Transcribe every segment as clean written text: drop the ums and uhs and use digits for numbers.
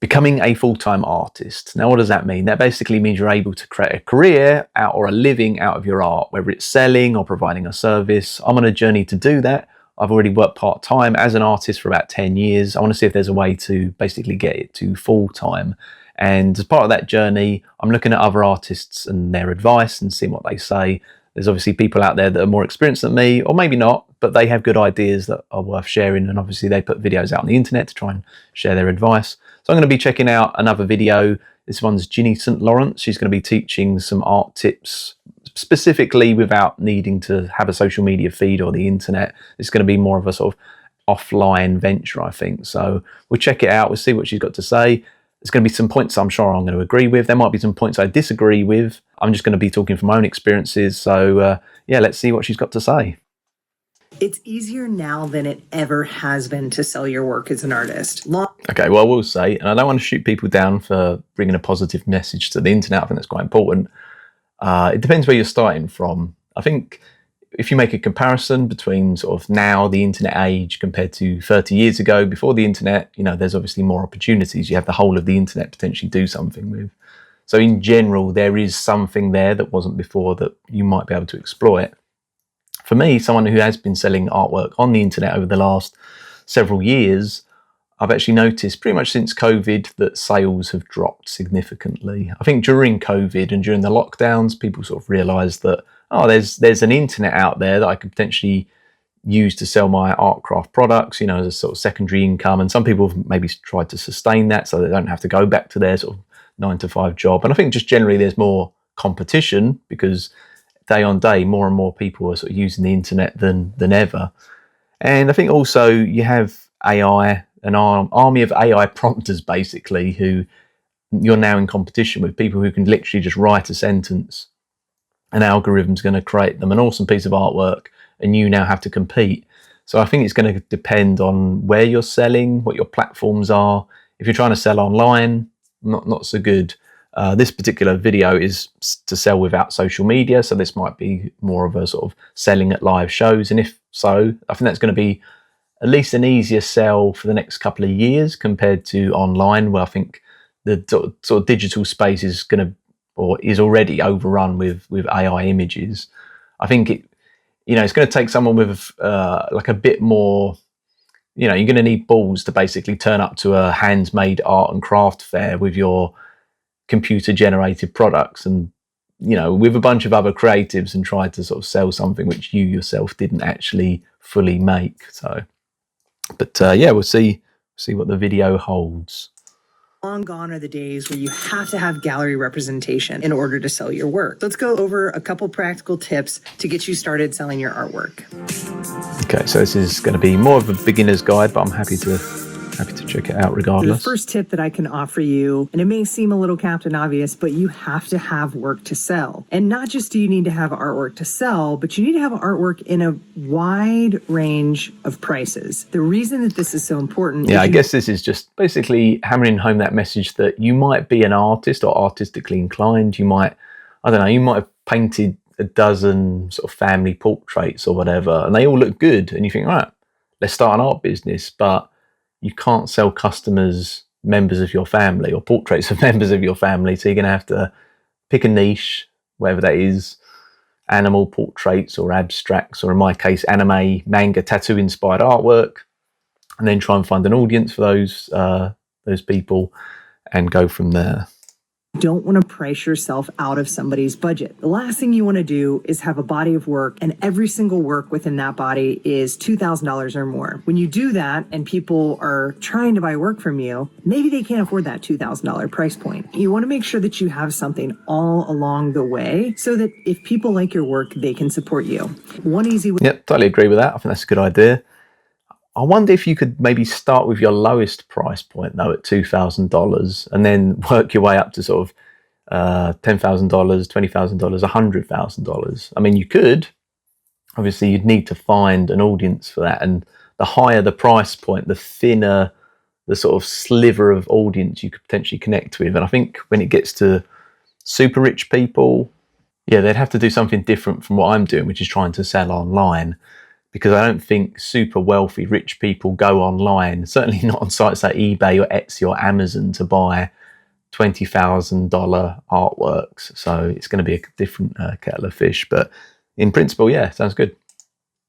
Becoming a full-time artist. Now, what does that mean? That basically means you're able to create a career out or a living out of your art, whether it's selling or providing a service. I'm on a journey to do that. I've already worked part-time as an artist for about 10 years. I want to see if there's a way to basically get it to full-time. And as part of that journey, I'm looking at other artists and their advice and seeing what they say. There's obviously people out there that are more experienced than me, or maybe not, but they have good ideas that are worth sharing. And obviously they put videos out on the internet to try and share their advice. So I'm going to be checking out another video. This one's Ginny St. Lawrence. She's going to be teaching some art tips, specifically without needing to have a social media feed or the internet. It's going to be more of a sort of offline venture, I think. So we'll check it out. We'll see what she's got to say. There's going to be some points I'm sure I'm going to agree with. There might be some points I disagree with. I'm just going to be talking from my own experiences. So yeah, let's see what she's got to say. It's easier now than it ever has been to sell your work as an artist. Okay, well, I will say, and I don't want to shoot people down for bringing a positive message to the internet. I think that's quite important. It depends where you're starting from. I think if you make a comparison between sort of now, the internet age, compared to 30 years ago, before the internet, you know, there's obviously more opportunities. You have the whole of the internet to potentially do something with. So in general, there is something there that wasn't before that you might be able to exploit. For me, someone who has been selling artwork on the internet over the last several years, I've actually noticed pretty much since COVID that sales have dropped significantly. I think during COVID and during the lockdowns, people sort of realised that, oh, there's an internet out there that I could potentially use to sell my art craft products, you know, as a sort of secondary income. And some people have maybe tried to sustain that so they don't have to go back to their sort of 9-to-5 job. And I think just generally there's more competition because day on day, more and more people are sort of using the internet than ever. And I think also you have AI, an army of AI prompters basically, who you're now in competition with, people who can literally just write a sentence. An algorithm's going to create them an awesome piece of artwork, and you now have to compete. So I think it's going to depend on where you're selling, what your platforms are. If you're trying to sell online, not so good. This particular video is to sell without social media, so this might be more of a sort of selling at live shows. And if so, I think that's going to be at least an easier sell for the next couple of years compared to online, where I think the sort of digital space is going to, or is already overrun with AI images. I think it's going to take someone with like a bit more, you're going to need balls to basically turn up to a handmade art and craft fair with your computer generated products and, with a bunch of other creatives and try to sort of sell something which you yourself didn't actually fully make. So, but yeah, we'll see what the video holds. Long gone are the days where you have to have gallery representation in order to sell your work. Let's go over a couple practical tips to get you started selling your artwork. Okay, so this is going to be more of a beginner's guide, but I'm happy to check it out regardless. The first tip that I can offer you, and it may seem a little Captain Obvious, but you have to have work to sell. And not just do you need to have artwork to sell, but you need to have artwork in a wide range of prices. The reason that this is so important... Yeah, I guess this is just basically hammering home that message that you might be an artist or artistically inclined. You might have painted a dozen sort of family portraits or whatever, and they all look good. And you think, right, let's start an art business, but you can't sell customers members of your family or portraits of members of your family. So you're going to have to pick a niche, whatever that is, animal portraits or abstracts, or in my case, anime, manga, tattoo inspired artwork, and then try and find an audience for those people and go from there. Don't want to price yourself out of somebody's budget. The last thing you want to do is have a body of work and every single work within that body is $2,000 or more. When you do that and people are trying to buy work from you, maybe they can't afford that $2,000 price point. You want to make sure that you have something all along the way so that if people like your work, they can support you. One easy way. Yep, totally agree with that. I think that's a good idea. I wonder if you could maybe start with your lowest price point, though, at $2,000 and then work your way up to sort of $10,000, $20,000, $100,000. I mean, you could. Obviously, you'd need to find an audience for that. And the higher the price point, the thinner the sort of sliver of audience you could potentially connect with. And I think when it gets to super rich people, yeah, they'd have to do something different from what I'm doing, which is trying to sell online. because I don't think super wealthy, rich people go online, certainly not on sites like eBay or Etsy or Amazon, to buy $20,000 artworks. So it's going to be a different kettle of fish. But in principle, yeah, sounds good.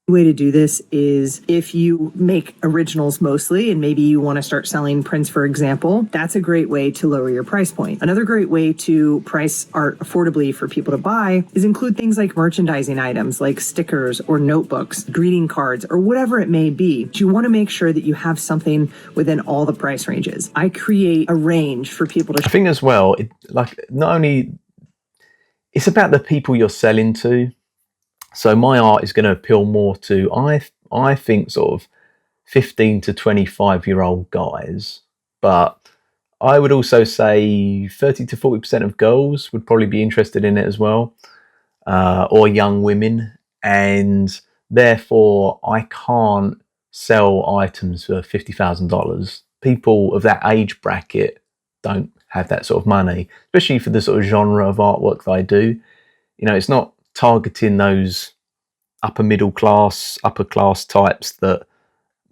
Way to do this is if you make originals mostly and maybe you want to start selling prints, for example, that's a great way to lower your price point. Another great way to price art affordably for people to buy is include things like merchandising items like stickers or notebooks, greeting cards, or whatever it may be. But you want to make sure that you have something within all the price ranges. I create a range for people to I think as well, not only it's about the people you're selling to. So my art is going to appeal more to, I think, sort of 15 to 25-year-old guys. But I would also say 30 to 40% of girls would probably be interested in it as well, or young women. And therefore, I can't sell items for $50,000. People of that age bracket don't have that sort of money, especially for the sort of genre of artwork that I do. It's not targeting those upper class types that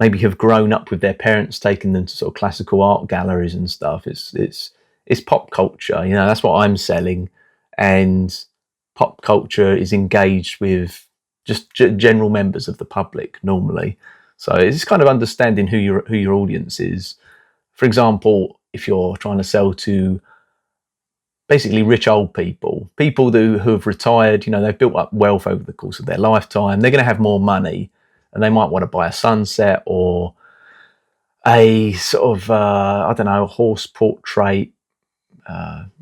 maybe have grown up with their parents taking them to sort of classical art galleries and stuff. It's pop culture, that's what I'm selling, and pop culture is engaged with just general members of the public normally. So it's kind of understanding who your audience is. For example, if you're trying to sell to basically rich old people who have retired, they've built up wealth over the course of their lifetime. They're going to have more money, and they might want to buy a sunset or a sort of I don't know, a horse portrait,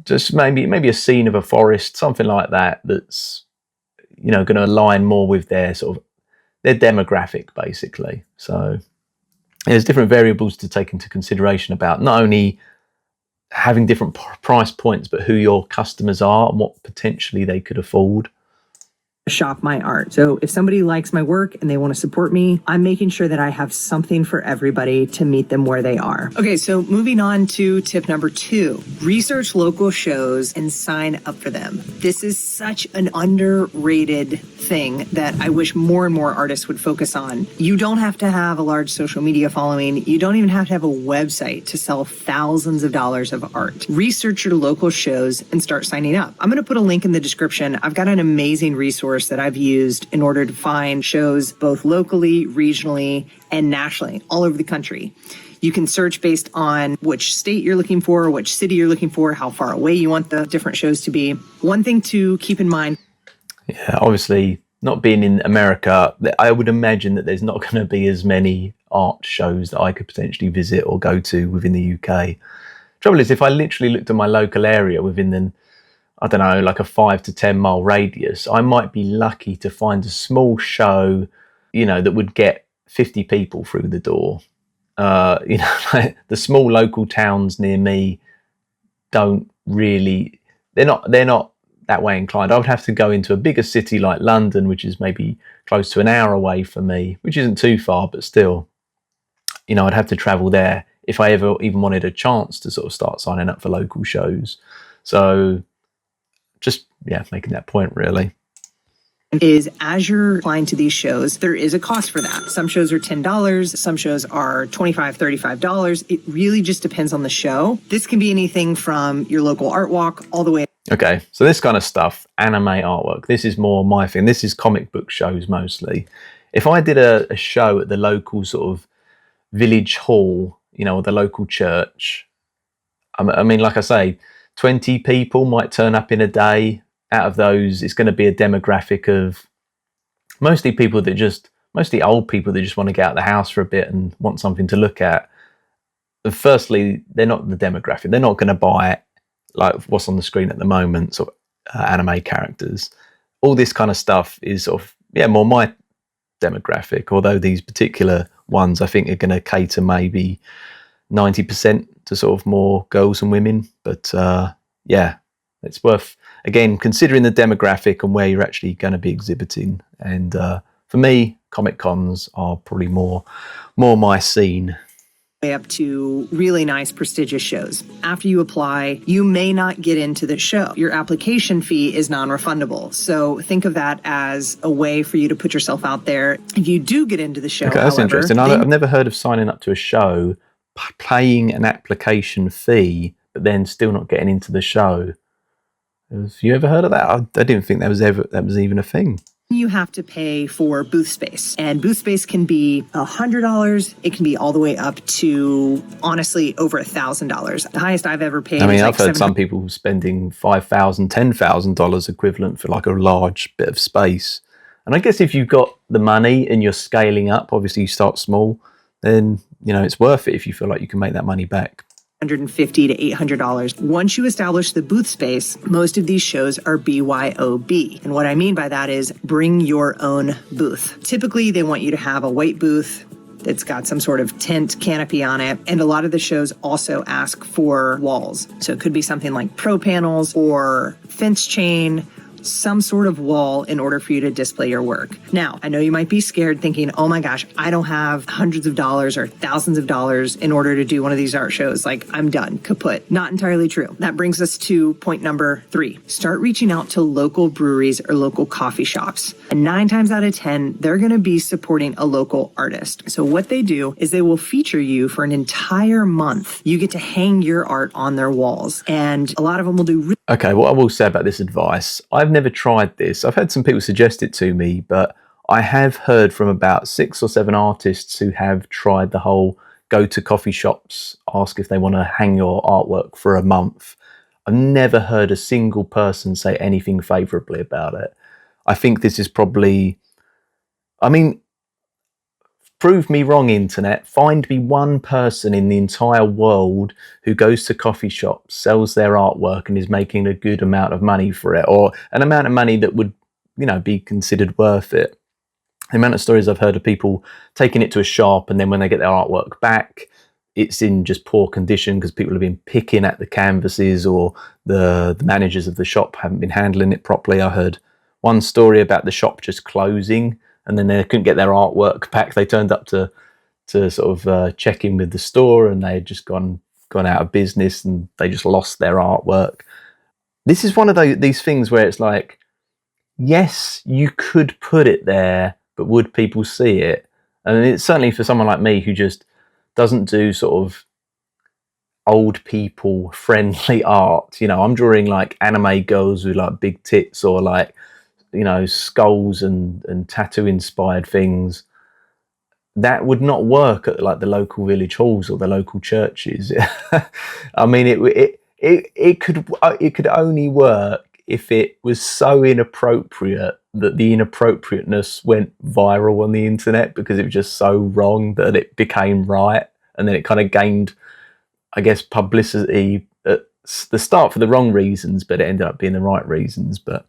just maybe a scene of a forest, something like that. That's going to align more with their sort of their demographic, basically. So there's different variables to take into consideration about not only having different price points, but who your customers are and what potentially they could afford. Shop my art. So if somebody likes my work and they want to support me, I'm making sure that I have something for everybody to meet them where they are. Okay, so moving on to tip number 2, research local shows and sign up for them. This is such an underrated thing that I wish more and more artists would focus on. You don't have to have a large social media following. You don't even have to have a website to sell thousands of dollars of art. Research your local shows and start signing up. I'm going to put a link in the description. I've got an amazing resource that I've used in order to find shows both locally, regionally, and nationally, all over the country. You can search based on which state you're looking for, which city you're looking for, how far away you want the different shows to be. One thing to keep in mind. Yeah, obviously, not being in America, I would imagine that there's not going to be as many art shows that I could potentially visit or go to within the UK. Trouble is, if I literally looked at my local area within I don't know, like a 5 to 10 mile radius, I might be lucky to find a small show, that would get 50 people through the door. Like the small local towns near me don't really, they're not that way inclined. I would have to go into a bigger city like London, which is maybe close to an hour away from me, which isn't too far, but still, I'd have to travel there if I ever even wanted a chance to sort of start signing up for local shows. So just, making that point really. Is as you're applying to these shows, there is a cost for that. Some shows are $10, some shows are $25, $35. It really just depends on the show. This can be anything from your local art walk all the way. Okay, so this kind of stuff, anime artwork, this is more my thing. This is comic book shows mostly. If I did a show at the local sort of village hall, or the local church, I mean, like I say, 20 people might turn up in a day. Out of those, it's going to be a demographic of mostly old people that just want to get out of the house for a bit and want something to look at. Firstly, they're not the demographic. They're not going to buy like what's on the screen at the moment, sort of anime characters. All this kind of stuff is sort of, more my demographic, although these particular ones I think are going to cater maybe 90% to sort of more girls and women. But it's worth, again, considering the demographic and where you're actually going to be exhibiting. And for me, Comic Cons are probably more my scene. way up to really nice prestigious shows. After you apply, you may not get into the show. Your application fee is non-refundable. So think of that as a way for you to put yourself out there. If you do get into the show, Okay, that's however, interesting. I've never heard of signing up to a show, paying an application fee, but then still not getting into the show. Have you ever heard of that? I didn't think that was even a thing. You have to pay for booth space, and booth space can be $100. It can be all the way up to, honestly, over $1,000. The highest I've ever paid. I mean, is I've heard some people spending $5,000, $10,000 equivalent for like a large bit of space. And I guess if you've got the money and you're scaling up, obviously you start small, then it's worth it if you feel like you can make that money back. $150 to $800. Once you establish the booth space, most of these shows are BYOB. And what I mean by that is bring your own booth. Typically, they want you to have a white booth that's got some sort of tent canopy on it. And a lot of the shows also ask for walls. So it could be something like pro panels or fence chain, some sort of wall in order for you to display your work. Now, I know you might be scared thinking, oh my gosh, I don't have hundreds of dollars or thousands of dollars in order to do one of these art shows. Like, I'm done, kaput. Not entirely true. That brings us to point number 3. Start reaching out to local breweries or local coffee shops. And 9 times out of 10, they're going to be supporting a local artist. So what they do is they will feature you for an entire month. You get to hang your art on their walls. And a lot of them will do... Okay, what I will say about this advice, I've never tried this. I've had some people suggest it to me, but I have heard from about 6 or 7 artists who have tried the whole go to coffee shops, ask if they want to hang your artwork for a month. I've never heard a single person say anything favourably about it. I think this is probably, prove me wrong, internet. Find me one person in the entire world who goes to coffee shops, sells their artwork and is making a good amount of money for it, or an amount of money that would, be considered worth it. The amount of stories I've heard of people taking it to a shop and then when they get their artwork back, it's in just poor condition because people have been picking at the canvases or the managers of the shop haven't been handling it properly. I heard one story about the shop just closing and then they couldn't get their artwork back. They turned up to sort of check in with the store and they had just gone out of business and they just lost their artwork. This is one of these things where it's like, yes, you could put it there, but would people see it? And it's certainly for someone like me who just doesn't do sort of old people friendly art. I'm drawing like anime girls with like big tits or like, skulls and tattoo inspired things. That would not work at like the local village halls or the local churches. I mean, it could only work if it was so inappropriate that the inappropriateness went viral on the internet because it was just so wrong that it became right, and then it kind of gained, I guess, publicity at the start for the wrong reasons, but it ended up being the right reasons. But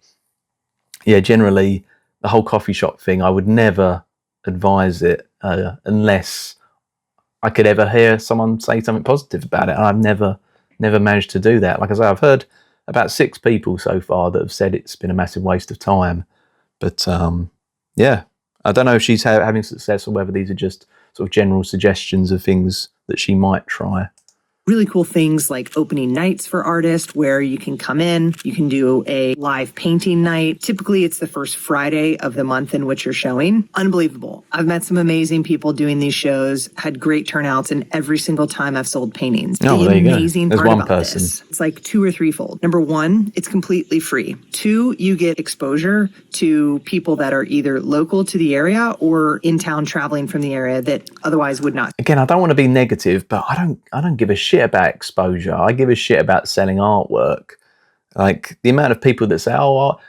yeah, generally the whole coffee shop thing, I would never advise it unless I could ever hear someone say something positive about it. And I've never managed to do that. Like I say, I've heard about 6 people so far that have said it's been a massive waste of time. But yeah, I don't know if she's having success or whether these are just sort of general suggestions of things that she might try. Really cool things like opening nights for artists where you can come in, you can do a live painting night. Typically, it's the first Friday of the month in which you're showing. Unbelievable. I've met some amazing people doing these shows, had great turnouts, and every single time I've sold paintings. Oh, there you go. There's part one about person. This, it's like 2 or 3-fold. Number 1, it's completely free. 2, you get exposure to people that are either local to the area or in town traveling from the area that otherwise would not. Again, I don't want to be negative, but I don't give a shit about exposure. I give a shit about selling artwork. Like the amount of people that say, "Oh,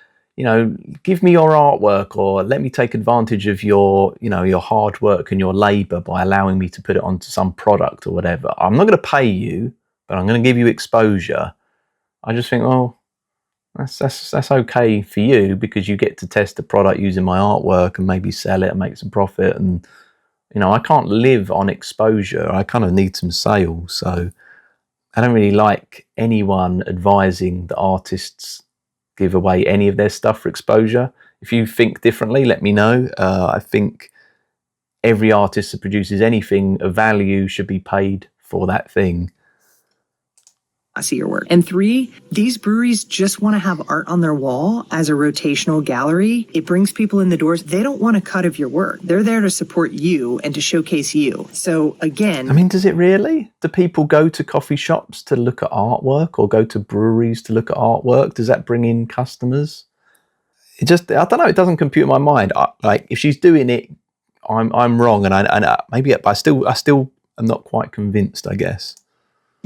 give me your artwork," or "Let me take advantage of your hard work and your labor by allowing me to put it onto some product or whatever." I'm not going to pay you, but I'm going to give you exposure. I just think, well, that's okay for you because you get to test the product using my artwork and maybe sell it and make some profit. And I can't live on exposure. I kind of need some sales. So I don't really like anyone advising that artists give away any of their stuff for exposure. If you think differently, let me know. I think every artist that produces anything of value should be paid for that thing. I see your work. And 3, these breweries just want to have art on their wall as a rotational gallery. It brings people in the doors. They don't want a cut of your work. They're there to support you and to showcase you. So again, I mean, does it really? Do people go to coffee shops to look at artwork or go to breweries to look at artwork? Does that bring in customers? It just, I don't know, it doesn't compute in my mind. Like, if she's doing it, I'm wrong, and maybe, but I still am not quite convinced, I guess.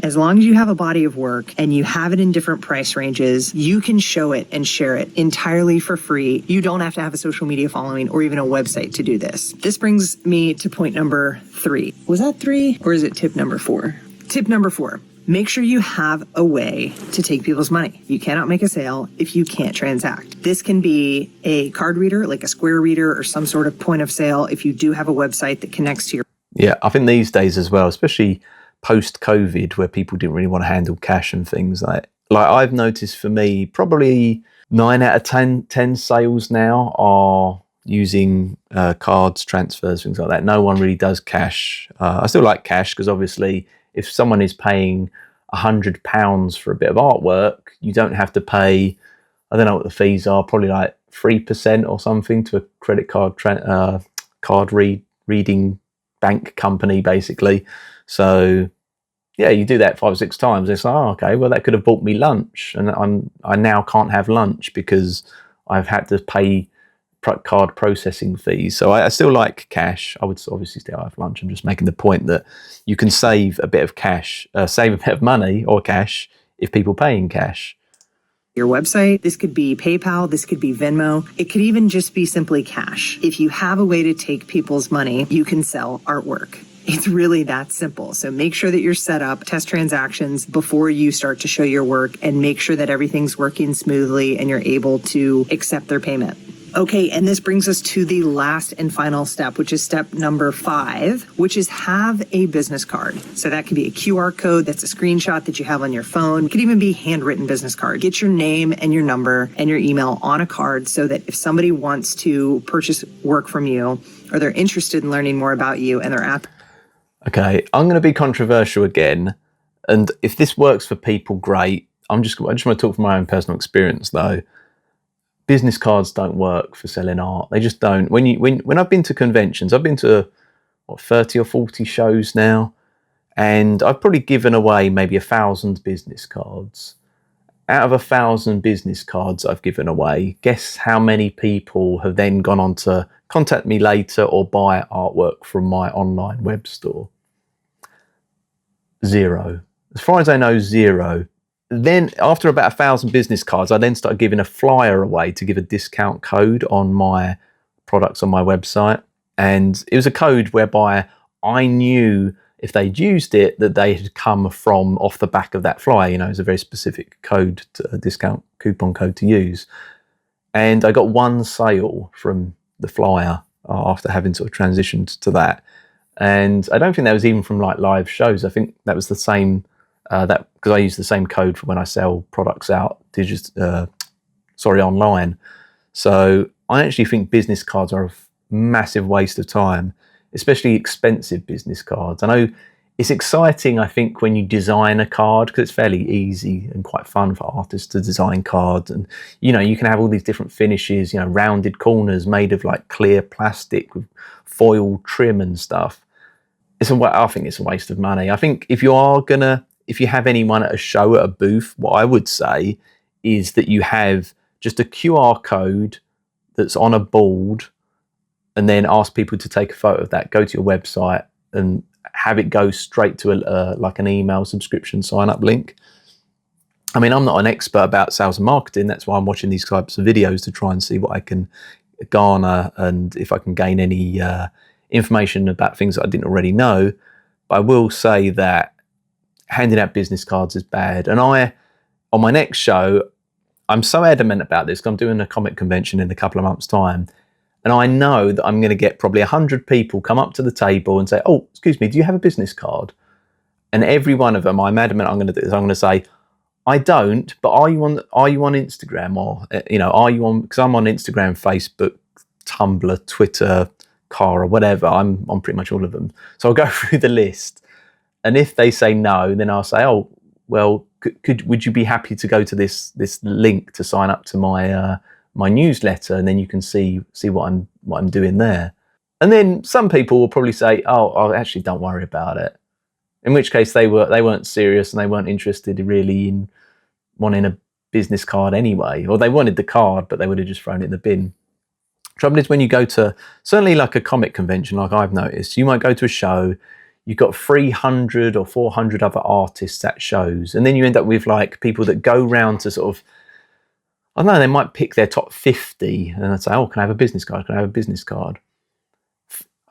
as long as you have a body of work and you have it in different price ranges, you can show it and share it entirely for free. You don't have to have a social media following or even a website to do this. This brings me to point number 3. Was that 3 or is it tip number 4? Tip number 4. Make sure you have a way to take people's money. You cannot make a sale if you can't transact. This can be a card reader, like a Square reader or some sort of point of sale if you do have a website that connects to your... Yeah, I think these days as well, especially post-COVID, where people didn't really want to handle cash and things like I've noticed, for me, probably 9 out of 10 sales now are using cards, transfers, things like that. No one really does cash. I still like cash because obviously if someone is paying £100 for a bit of artwork, you don't have to pay, I don't know what the fees are, probably like 3% or something to a credit card reading bank company, basically. So yeah, you do that 5 or 6 times. It's like, oh, okay, well, that could have bought me lunch, and I now can't have lunch because I've had to pay card processing fees. So I still like cash. I would obviously still have lunch. I'm just making the point that you can save a bit of cash, save a bit of money or cash if people pay in cash. Your website. This could be PayPal. This could be Venmo. It could even just be simply cash. If you have a way to take people's money, you can sell artwork. It's really that simple. So make sure that you're set up, test transactions before you start to show your work, and make sure that everything's working smoothly and you're able to accept their payment. Okay, and this brings us to the last and final step, which is step number 5, which is have a business card. So that could be a QR code, that's a screenshot that you have on your phone. It could even be a handwritten business card. Get your name and your number and your email on a card so that if somebody wants to purchase work from you, or they're interested in learning more about you and they're at... Okay, I'm going to be controversial again, and if this works for people, great. I just want to talk from my own personal experience, though. Business cards don't work for selling art. They just don't. When I've been to conventions, I've been to 30 or 40 shows now, and I've probably given away maybe 1,000 business cards. Out of 1,000 business cards I've given away, guess how many people have then gone on to contact me later or buy artwork from my online web store? 0. As far as I know, 0. Then after about 1,000 business cards, I then started giving a flyer away to give a discount code on my products on my website. And it was a code whereby I knew if they'd used it that they had come from off the back of that flyer. You know, it's a very specific code, a discount coupon code to use. And I got 1 sale from the flyer after having sort of transitioned to that. And I don't think that was even from like live shows. I think that was the same, that because I use the same code for when I sell products out online. So I actually think business cards are a massive waste of time, especially expensive business cards. I know it's exciting, I think, when you design a card, because it's fairly easy and quite fun for artists to design cards. And, you know, you can have all these different finishes, you know, rounded corners made of like clear plastic with foil trim and stuff. I think it's a waste of money. I think if you have anyone at a show, at a booth, what I would say is that you have just a QR code that's on a board, and then ask people to take a photo of that, go to your website and have it go straight to like an email subscription sign up link. I mean, I'm not an expert about sales and marketing. That's why I'm watching these types of videos, to try and see what I can garner and if I can gain any information about things that I didn't already know. But I will say that handing out business cards is bad. And on my next show, I'm so adamant about this because I'm doing a comic convention in a couple of months' time. And I know that I'm going to get probably 100 people come up to the table and say, "Oh, excuse me, do you have a business card?" And every one of them, I'm adamant I'm going to do this. I'm going to say, "I don't, but are you on Instagram, or, you know, are you on?" Because I'm on Instagram, Facebook, Tumblr, Twitter, car or whatever. I'm on pretty much all of them. So I'll go through the list, and if they say no, then I'll say, oh, well, would you be happy to go to this link to sign up to my newsletter, and then you can see what I'm doing there. And then some people will probably say, oh, actually, don't worry about it. In which case they weren't serious and they weren't interested really in wanting a business card anyway, or they wanted the card but they would have just thrown it in the bin. Trouble is, when you go to certainly like a comic convention, like I've noticed, you might go to a show, you've got 300 or 400 other artists at shows, and then you end up with like people that go round to sort of, I don't know, they might pick their top 50 and I'd say, oh, can I have a business card? Can I have a business card?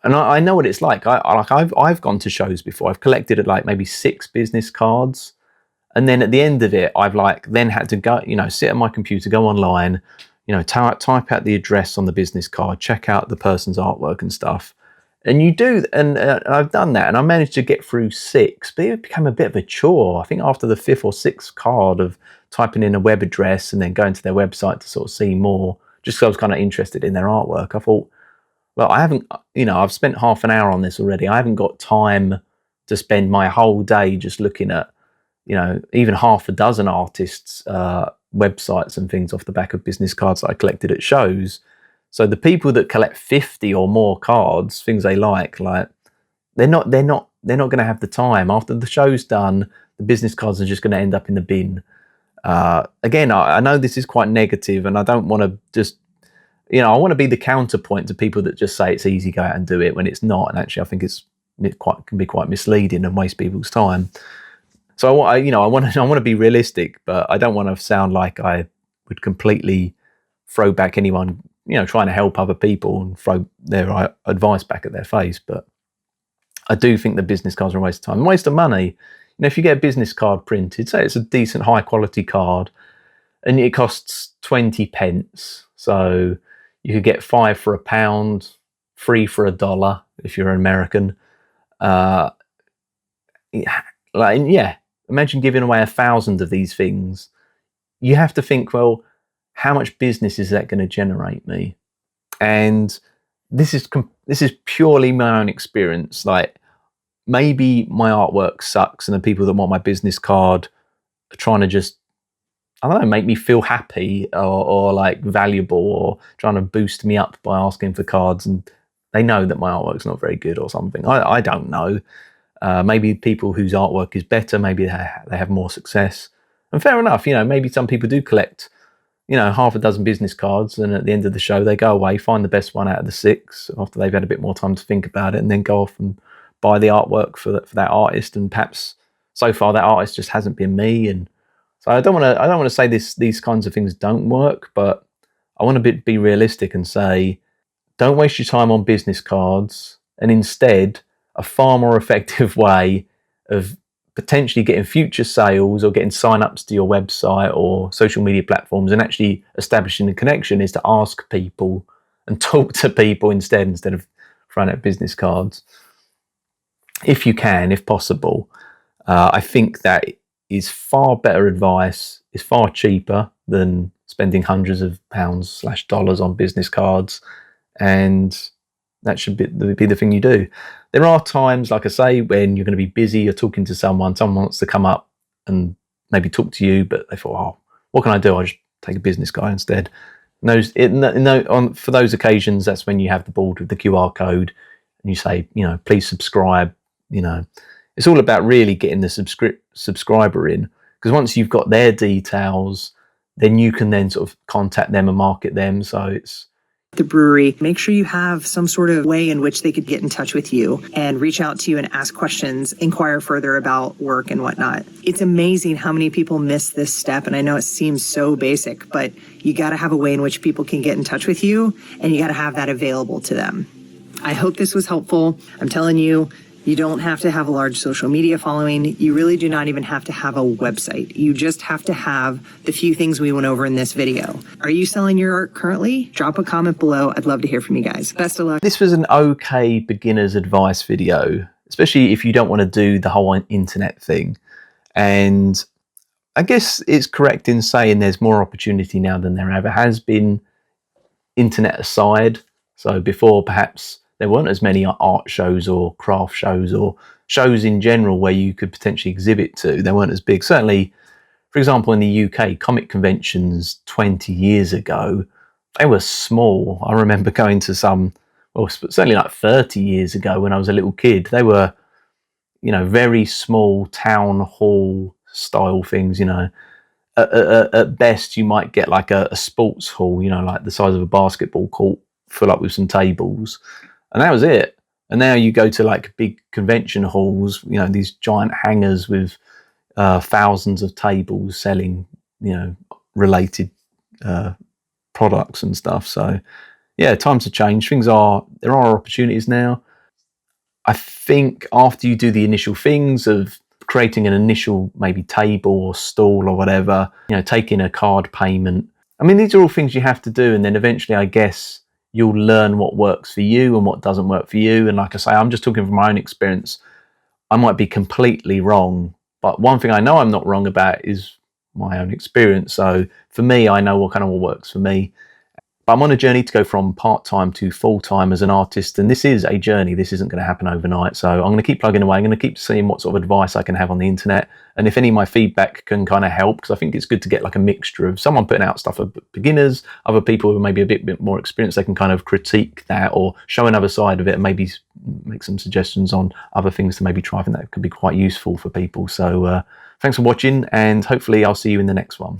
And I know what it's like. I've gone to shows before. I've collected like maybe 6 business cards, and then at the end of it, I've like then had to go, sit at my computer, go online, type out the address on the business card, check out the person's artwork and stuff. And you do, and I've done that, and I managed to get through 6, but it became a bit of a chore. I think after the 5th or 6th card of typing in a web address and then going to their website to sort of see more, just because I was kind of interested in their artwork, I thought, well, I haven't, I've spent half an hour on this already. I haven't got time to spend my whole day just looking at, even half a dozen artists' websites and things off the back of business cards that I collected at shows. So the people that collect 50 or more cards, things they like they're not going to have the time. After the show's done, the business cards are just going to end up in the bin. Again, I know this is quite negative, and I don't want to just, I want to be the counterpoint to people that just say it's easy, go out and do it, when it's not. And actually, I think can be quite misleading and waste people's time. So I want to be realistic, but I don't want to sound like I would completely throw back anyone, trying to help other people and throw their advice back at their face. But I do think the business cards are a waste of time, a waste of money. If you get a business card printed, say it's a decent high quality card, and it costs 20 pence, so you could get 5 for £1, 3 for $1 if you're an American. Imagine giving away 1,000 of these things. You have to think, well, how much business is that going to generate me? And this is purely my own experience. Like, maybe my artwork sucks, and the people that want my business card are trying to just, I don't know, make me feel happy or like valuable, or trying to boost me up by asking for cards, and they know that my artwork's not very good or something. I don't know. Maybe people whose artwork is better, maybe they have more success. And fair enough, maybe some people do collect, half a dozen business cards, and at the end of the show they go away, find the best one out of the 6 after they've had a bit more time to think about it, and then go off and buy the artwork for that artist. And perhaps so far that artist just hasn't been me. And so I don't want to say these kinds of things don't work, but I want to be realistic and say, don't waste your time on business cards, and instead a far more effective way of potentially getting future sales or getting sign-ups to your website or social media platforms and actually establishing a connection is to ask people and talk to people instead of throwing out business cards. If you can, if possible, I think that is far better advice, is far cheaper than spending hundreds of pounds/dollars on business cards, and that should be the thing you do. There are times, like I say, when you're going to be busy, you're talking to someone wants to come up and maybe talk to you, but they thought, oh, what can I do? I'll just take a business card instead. For those occasions, that's when you have the board with the QR code and you say, please subscribe. It's all about really getting the subscriber in, because once you've got their details, then you can then sort of contact them and market them. So it's the brewery, make sure you have some sort of way in which they could get in touch with you and reach out to you and ask questions, inquire further about work and whatnot. It's amazing how many people miss this step. And I know it seems so basic, but you got to have a way in which people can get in touch with you, and you got to have that available to them. I hope this was helpful. I'm telling you, you don't have to have a large social media following. You really do not even have to have a website. You just have to have the few things we went over in this video. Are you selling your art currently? Drop a comment below. I'd love to hear from you guys. Best of luck. This was an okay beginner's advice video, especially if you don't want to do the whole internet thing. And I guess it's correct in saying there's more opportunity now than there ever has been, internet aside. So before, perhaps there weren't as many art shows or craft shows or shows in general where you could potentially exhibit to. They weren't as big. Certainly, for example, in the UK, comic conventions 20 years ago, they were small. I remember going to some, well, certainly like 30 years ago when I was a little kid, they were, very small town hall style things, at best you might get like a sports hall, like the size of a basketball court, full up with some tables, and that was it. And now you go to like big convention halls, these giant hangars with thousands of tables selling, related uh, products and stuff. So yeah, times have changed. There are opportunities now. I think after you do the initial things of creating an initial maybe table or stall or whatever, taking a card payment. I mean, these are all things you have to do, and then eventually, I guess you'll learn what works for you and what doesn't work for you. And like I say, I'm just talking from my own experience. I might be completely wrong, but one thing I know I'm not wrong about is my own experience. So for me, I know what works for me. But I'm on a journey to go from part-time to full-time as an artist, and this is a journey. This isn't going to happen overnight. So I'm going to keep plugging away. I'm going to keep seeing what sort of advice I can have on the internet, and if any of my feedback can kind of help, because I think it's good to get like a mixture of someone putting out stuff for beginners, other people who are maybe a bit more experienced. They can kind of critique that or show another side of it, and maybe make some suggestions on other things to maybe try. I think that could be quite useful for people. So thanks for watching, and hopefully I'll see you in the next one.